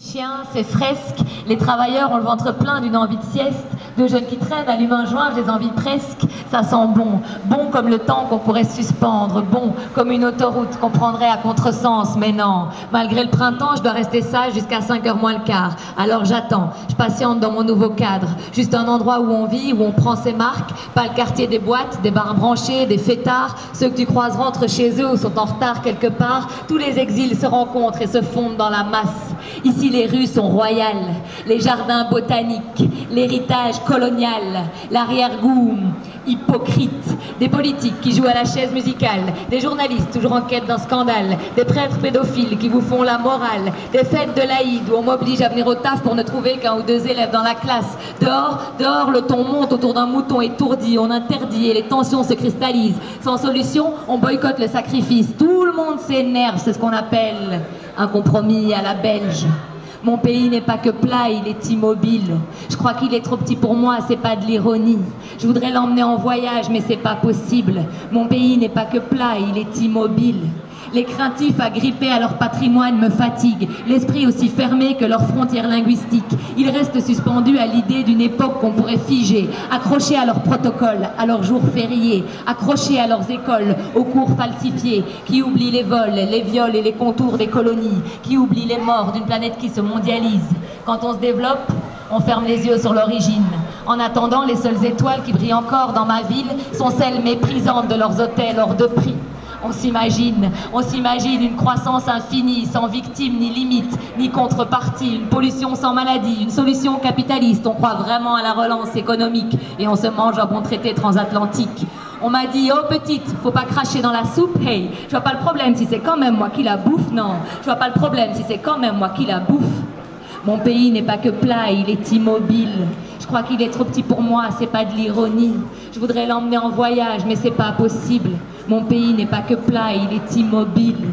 Chiens, ces fresques, les travailleurs ont le ventre plein d'une envie de sieste, de jeunes qui traînent, allument un joint, je les envie presque, ça sent bon, bon comme le temps qu'on pourrait suspendre, bon comme une autoroute qu'on prendrait à contresens, mais non, malgré le printemps, je dois rester sage jusqu'à 5h moins le quart, alors j'attends, je patiente dans mon nouveau cadre, juste un endroit où on vit, où on prend ses marques, pas le quartier des boîtes, des bars branchés, des fêtards, ceux que tu croises rentrent chez eux ou sont en retard quelque part, tous les exils se rencontrent et se fondent dans la masse. Ici, les rues sont royales, les jardins botaniques, l'héritage colonial, l'arrière-goût hypocrite, des politiques qui jouent à la chaise musicale, des journalistes toujours en quête d'un scandale, des prêtres pédophiles qui vous font la morale, des fêtes de l'Aïd où on m'oblige à venir au taf pour ne trouver qu'un ou deux élèves dans la classe. Dehors, le ton monte autour d'un mouton étourdi, on interdit et les tensions se cristallisent. Sans solution, on boycotte le sacrifice. Tout le monde s'énerve, c'est ce qu'on appelle un compromis à la belge. Mon pays n'est pas que plat, il est immobile. Je crois qu'il est trop petit pour moi, c'est pas de l'ironie. Je voudrais l'emmener en voyage, mais c'est pas possible. Mon pays n'est pas que plat, il est immobile. Les craintifs agrippés à leur patrimoine me fatiguent, l'esprit aussi fermé que leurs frontières linguistiques. Ils restent suspendus à l'idée d'une époque qu'on pourrait figer, accrochés à leurs protocoles, à leurs jours fériés, accrochés à leurs écoles, aux cours falsifiés, qui oublient les vols, les viols et les contours des colonies, qui oublient les morts d'une planète qui se mondialise. Quand on se développe, on ferme les yeux sur l'origine. En attendant, les seules étoiles qui brillent encore dans ma ville sont celles méprisantes de leurs hôtels hors de prix. On s'imagine une croissance infinie, sans victime ni limite, ni contrepartie, une pollution sans maladie, une solution capitaliste. On croit vraiment à la relance économique et on se mange un bon traité transatlantique. On m'a dit, oh petite, faut pas cracher dans la soupe, hey, je vois pas le problème si c'est quand même moi qui la bouffe, non, je vois pas le problème si c'est quand même moi qui la bouffe. Mon pays n'est pas que plat, il est immobile. Je crois qu'il est trop petit pour moi, c'est pas de l'ironie. Je voudrais l'emmener en voyage, mais c'est pas possible. Mon pays n'est pas que plat, il est immobile.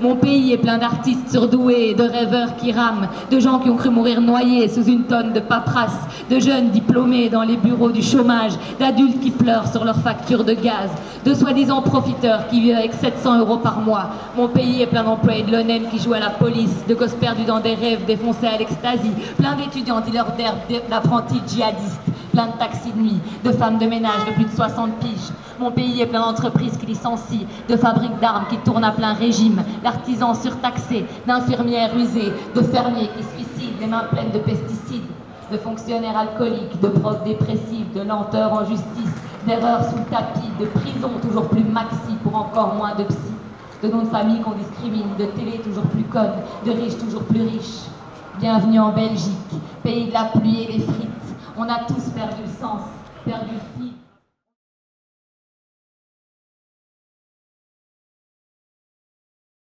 Mon pays est plein d'artistes surdoués, de rêveurs qui rament, de gens qui ont cru mourir noyés sous une tonne de paperasse, de jeunes diplômés dans les bureaux du chômage, d'adultes qui pleurent sur leurs factures de gaz, de soi-disant profiteurs qui vivent avec 700 € par mois. Mon pays est plein d'employés de l'ONEM qui jouent à la police, de gosses perdus dans des rêves défoncés à l'ecstasy, plein d'étudiants dealers d'herbe, d'apprentis djihadistes, plein de taxis de nuit, de femmes de ménage de plus de 60 piges. Mon pays est plein d'entreprises qui licencient, de fabriques d'armes qui tournent à plein régime, d'artisans surtaxés, d'infirmières usées, de fermiers qui se suicident, les mains pleines de pesticides, de fonctionnaires alcooliques, de profs dépressifs, de lenteurs en justice, d'erreurs sous le tapis, de prisons toujours plus maxi pour encore moins de psy, de noms de famille qu'on discrimine, de télé toujours plus conne, de riches toujours plus riches. Bienvenue en Belgique, pays de la pluie et des frites. On a tous perdu le sens, perdu le fil.